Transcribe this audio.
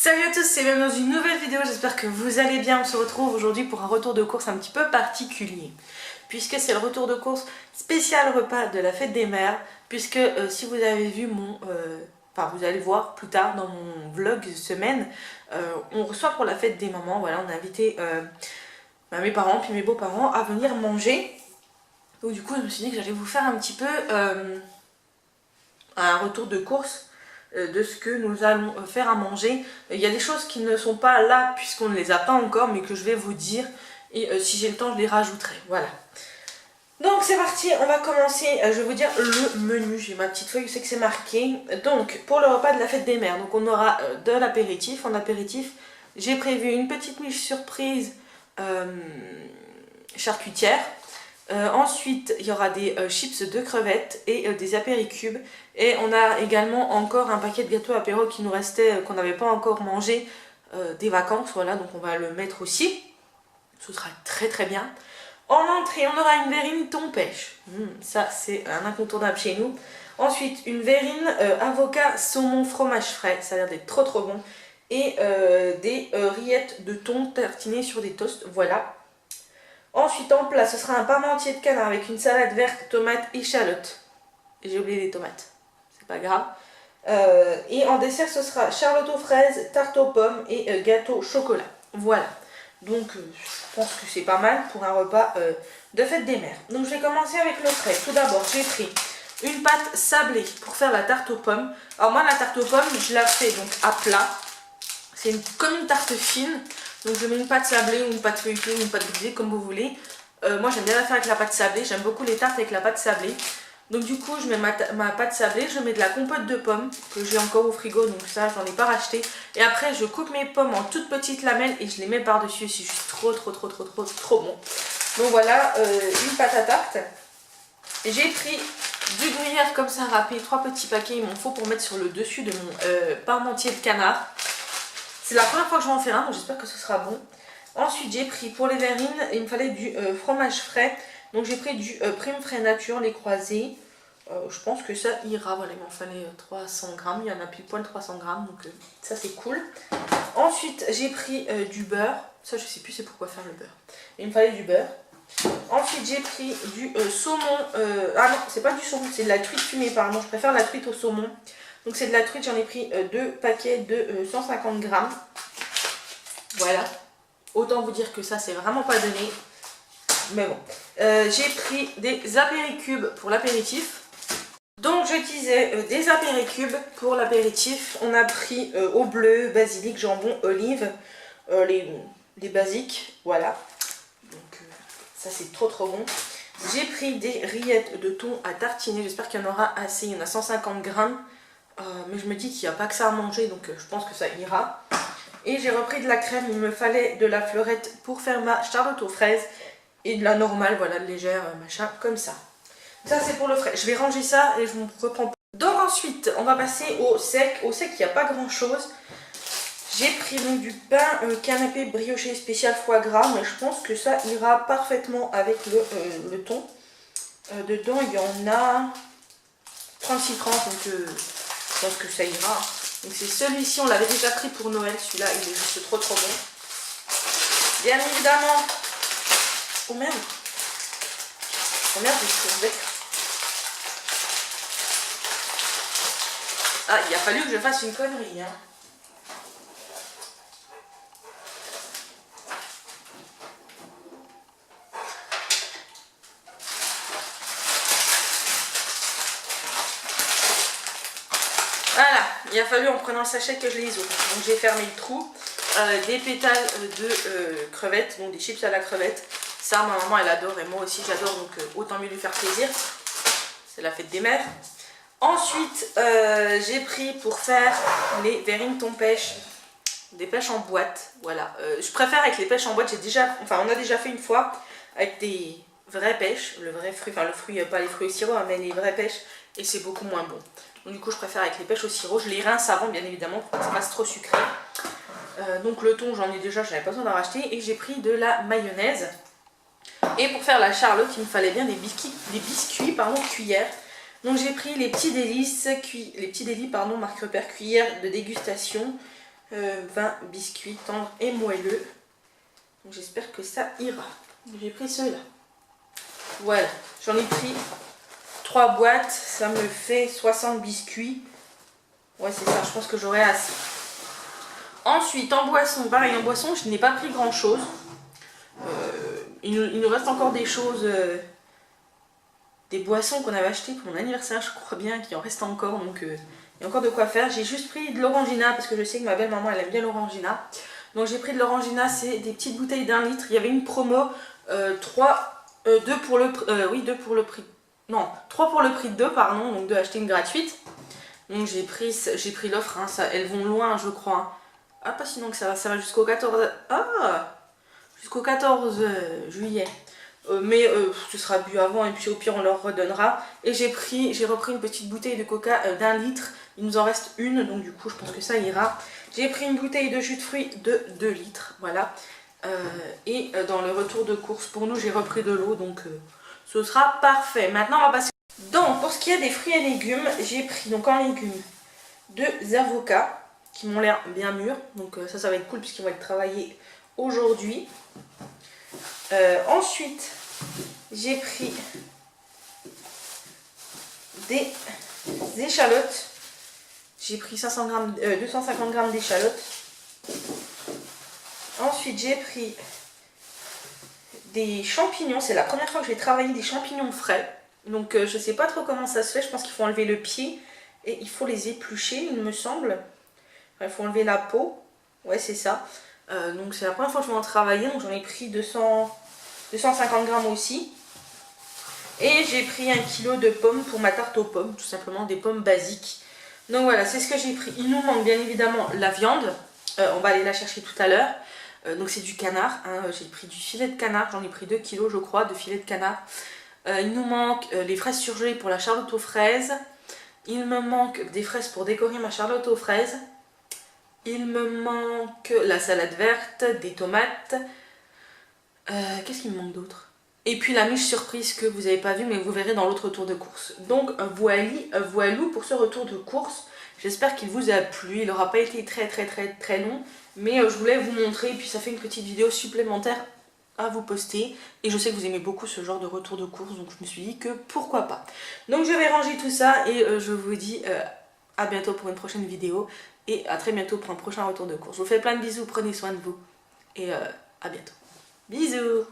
Salut à tous, c'est bienvenue dans une nouvelle vidéo, j'espère que vous allez bien. On se retrouve aujourd'hui pour un retour de course un petit peu particulier, puisque c'est le retour de course spécial repas de la fête des mères, puisque si vous avez vu mon... Enfin, vous allez voir plus tard dans mon vlog semaine, on reçoit pour la fête des mamans, voilà, on a invité mes parents puis mes beaux-parents à venir manger. Donc du coup je me suis dit que j'allais vous faire un petit peu un retour de course de ce que nous allons faire à manger. Il y a des choses qui ne sont pas là puisqu'on ne les a pas encore, mais que je vais vous dire, et si j'ai le temps je les rajouterai, voilà. Donc c'est parti, on va commencer, je vais vous dire le menu, j'ai ma petite feuille, je sais que c'est marqué. Donc pour le repas de la fête des mères, donc on aura de l'apéritif. En apéritif, j'ai prévu une petite miche surprise charcutière. Ensuite, il y aura des chips de crevettes et des apéricubes. Et on a également encore un paquet de gâteaux apéro qui nous restait, qu'on n'avait pas encore mangé des vacances. Voilà, donc on va le mettre aussi. Ce sera très très bien. En entrée, on aura une verrine thon pêche. Ça, c'est un incontournable chez nous. Ensuite, une verrine avocat saumon fromage frais. Ça a l'air d'être trop trop bon. Et des rillettes de thon tartinées sur des toasts. Voilà. Ensuite, en plat, ce sera un parmentier de canard avec une salade verte, tomates, échalotes. J'ai oublié les tomates, c'est pas grave. Et en dessert, ce sera charlotte aux fraises, tarte aux pommes et gâteau au chocolat. Voilà. Donc, je pense que c'est pas mal pour un repas de fête des mères. Donc, je vais commencer avec le frais. Tout d'abord, j'ai pris une pâte sablée pour faire la tarte aux pommes. Alors, moi, la tarte aux pommes, je la fais donc à plat. C'est comme une tarte fine. Donc je mets une pâte sablée ou une pâte feuilletée ou une pâte brisée comme vous voulez. Moi j'aime bien la faire avec la pâte sablée, j'aime beaucoup les tartes avec la pâte sablée. Donc du coup je mets ma pâte sablée, je mets de la compote de pommes que j'ai encore au frigo, donc ça j'en ai pas racheté. Et après je coupe mes pommes en toutes petites lamelles et je les mets par dessus, c'est juste trop bon. Donc voilà, une pâte à tarte. J'ai pris du gruyère comme ça râpé, 3 petits paquets, il m'en faut pour mettre sur le dessus de mon parmentier de canard. C'est la première fois que je vais en faire un, donc j'espère que ce sera bon. Ensuite, j'ai pris pour les verrines, il me fallait du fromage frais. Donc j'ai pris du prime frais nature, les croisés. Je pense que ça ira. Voilà, il m'en fallait 300 grammes. Il y en a pile poil 300 grammes, donc ça c'est cool. Ensuite, j'ai pris du beurre. Ça, je sais plus c'est pourquoi faire le beurre. Il me fallait du beurre. Ensuite, j'ai pris du saumon. Ah non, c'est pas du saumon, c'est de la truite fumée, pardon. Je préfère la truite au saumon. Donc c'est de la truite, j'en ai pris 2 paquets de 150 grammes. Voilà. Autant vous dire que ça, c'est vraiment pas donné. Mais bon. J'ai pris des apéricubes pour l'apéritif. Donc je disais des apéricubes pour l'apéritif. On a pris au bleu, basilic, jambon, olive. Les basiques. Voilà. Donc ça, c'est trop bon. J'ai pris des rillettes de thon à tartiner. J'espère qu'il y en aura assez. Il y en a 150 grammes. Mais je me dis qu'il n'y a pas que ça à manger, donc je pense que ça ira. Et j'ai repris de la crème, il me fallait de la fleurette pour faire ma charlotte aux fraises. Et de la normale, voilà, légère, machin, comme ça. Ça c'est pour le frais. Je vais ranger ça et je me reprends. Donc ensuite, on va passer au sec. Au sec, il n'y a pas grand chose. J'ai pris donc du pain canapé brioché spécial foie gras, mais je pense que ça ira parfaitement avec le thon. Dedans, il y en a 36-30, donc... je pense que ça ira. Donc c'est celui-ci, on l'avait déjà pris pour Noël. Celui-là, il est juste trop bon. Bien évidemment. Oh merde. Oh merde, je suis. Ah, il a fallu que je fasse une connerie, hein. Voilà, il a fallu en prenant le sachet que je les ouvre. Donc j'ai fermé le trou. Des pétales de crevettes, donc des chips à la crevette. Ça, ma maman elle adore et moi aussi j'adore, donc autant mieux lui faire plaisir. C'est la fête des mères. Ensuite, j'ai pris pour faire les verrines thon pêche, des pêches en boîte. Voilà, je préfère avec les pêches en boîte. On a déjà fait une fois avec des vraies pêches, le vrai fruit, enfin le fruit, pas les fruits au sirop, mais les vraies pêches, et c'est beaucoup moins bon. Donc du coup je préfère avec les pêches au sirop. Je les rince avant bien évidemment pour que ça fasse trop sucré. Donc le thon j'en ai déjà, je n'avais pas besoin d'en racheter. Et j'ai pris de la mayonnaise. Et pour faire la charlotte il me fallait bien des biscuits cuillères. Donc j'ai pris les petits délices, marque repère cuillère de dégustation. 20 biscuits tendres et moelleux. J'espère que ça ira. J'ai pris ceux-là. Voilà, j'en ai pris 3 boîtes, ça me fait 60 biscuits. Ouais, c'est ça, je pense que j'aurai assez. Ensuite, en boisson, pareil, en boisson, je n'ai pas pris grand-chose. Il nous reste encore des choses, des boissons qu'on avait achetées pour mon anniversaire, je crois bien qu'il en reste encore, donc il y a encore de quoi faire. J'ai juste pris de l'orangina, parce que je sais que ma belle-maman, elle aime bien l'orangina. Donc j'ai pris de l'orangina, c'est des petites bouteilles d'1 litre. Il y avait une promo, 2 pour le prix... Non, 3 pour le prix de 2, pardon, donc 2 acheter une gratuite. Donc j'ai pris l'offre, hein, elles vont loin, je crois. Hein. Ah, pas sinon que ça va jusqu'au 14... Ah, jusqu'au 14 juillet. Mais ce sera bu avant et puis au pire on leur redonnera. Et j'ai repris une petite bouteille de coca d'1 litre. Il nous en reste une, donc du coup je pense que ça ira. J'ai pris une bouteille de jus de fruits de 2 litres, voilà. Et dans le retour de course pour nous j'ai repris de l'eau, donc ce sera parfait. Maintenant on va passer. Donc pour ce qui est des fruits et légumes, j'ai pris donc en légumes 2 avocats qui m'ont l'air bien mûrs. Donc ça va être cool puisqu'ils vont être travaillés aujourd'hui. Ensuite, j'ai pris des échalotes. J'ai pris 250 g d'échalotes. Ensuite, j'ai pris des champignons. C'est la première fois que je vais travailler des champignons frais. Donc, je sais pas trop comment ça se fait. Je pense qu'il faut enlever le pied et il faut les éplucher, il me semble. Enfin, il faut enlever la peau. Ouais, c'est ça. Donc, c'est la première fois que je vais en travailler. Donc, j'en ai pris 250 grammes aussi. Et j'ai pris 1 kg de pommes pour ma tarte aux pommes, tout simplement des pommes basiques. Donc voilà, c'est ce que j'ai pris. Il nous manque bien évidemment la viande. On va aller la chercher tout à l'heure. Donc c'est du canard. Hein. J'ai pris du filet de canard. J'en ai pris 2 kg je crois de filet de canard. Il nous manque les fraises surgelées pour la charlotte aux fraises. Il me manque des fraises pour décorer ma charlotte aux fraises. Il me manque la salade verte, des tomates. Qu'est-ce qu'il me manque d'autre? Et puis la miche surprise que vous n'avez pas vue mais vous verrez dans l'autre tour de course. Donc voilou pour ce retour de course. J'espère qu'il vous a plu. Il n'aura pas été très long. Mais je voulais vous montrer. Et puis ça fait une petite vidéo supplémentaire à vous poster. Et je sais que vous aimez beaucoup ce genre de retour de course. Donc je me suis dit que pourquoi pas. Donc je vais ranger tout ça. Et je vous dis à bientôt pour une prochaine vidéo. Et à très bientôt pour un prochain retour de course. Je vous fais plein de bisous. Prenez soin de vous. Et à bientôt. Bisous.